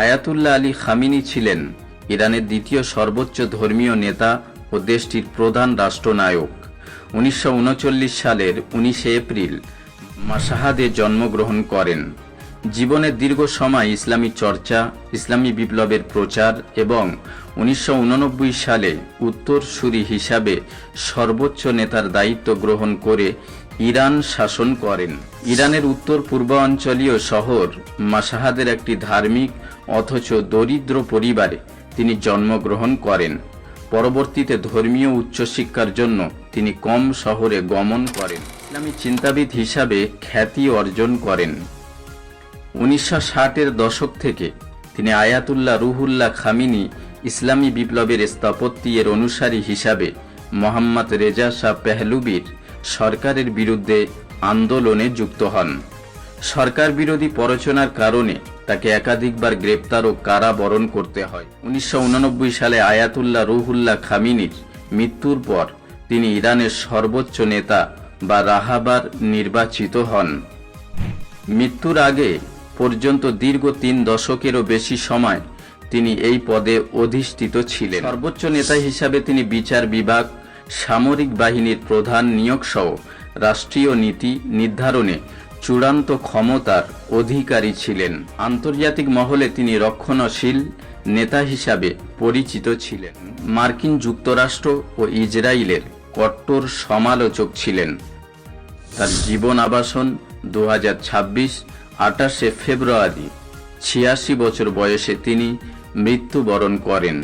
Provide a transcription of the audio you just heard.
Ayatollah Ali Khamenei ছিলেন ইরানের দ্বিতীয় সর্বোচ্চ ধর্মীয় নেতা ও দেশটির প্রধান রাষ্ট্রনায়ক। 1939 সালের 19 এপ্রিল মাশহাদে জন্মগ্রহণ করেন। জীবনের দীর্ঘ সময় ইসলামী চর্চা, ইসলামী বিপ্লবের প্রচার এবং 1989 সালে উত্তরসূরি হিসাবে সর্বোচ্চ নেতার দায়িত্ব গ্রহণ করে ইরান শাসন করেন। ইরানের উত্তর পূর্বাঞ্চলীয় শহর মাশহাদের একটি ধার্মিক অথচ দরিদ্র পরিবারে তিনি জন্মগ্রহণ করেন। পরবর্তীতে ধর্মীয় উচ্চশিক্ষার জন্য তিনি কম শহরে গমন করেন। ইসলামী চিন্তাবিদ হিসাবে খ্যাতি অর্জন করেন। 1960-এর দশক থেকে তিনি আয়াতুল্লাহ রুহুল্লাহ খামিনি ইসলামী বিপ্লবের স্থপতি এর অনুসারী হিসাবে মোহাম্মদ রেজা শাহ পেহলুবির সরকারের বিরুদ্ধে আন্দোলনে যুক্ত হন। সরকার বিরোধী প্ররোচনার কারণে তাকে একাধিকবার গ্রেপ্তার ও কারাবরণ করতে হয়। 1989 সালে আয়াতুল্লাহ রুহুল্লাহ খামিনির মৃত্যুর পর তিনি ইরানের সর্বোচ্চ নেতা বা রাহাবার নির্বাচিত হন। মৃত্যুর আগে পর্যন্ত দীর্ঘ 3 দশকেরও বেশি সময় তিনি এই পদে অধিষ্ঠিত ছিলেন। সর্বোচ্চ নেতা হিসাবে তিনি বিচার বিভাগ, সামরিক বাহিনীর প্রধান নিয়োগ সহ রাষ্ট্রীয় নীতি নির্ধারণে চূড়ান্ত ক্ষমতার অধিকারী ছিলেন। আন্তর্জাতিক মহলে তিনি রক্ষণশীল নেতা হিসাবে পরিচিত ছিলেন। মার্কিন যুক্তরাষ্ট্র ও ইসরায়েলের কট্টর সমালোচক ছিলেন। তার জীবন আবাসন 2026 28 ফেব্রুয়ারি 86 বছর বয়সে তিনি মৃত্যুবরণ করেন।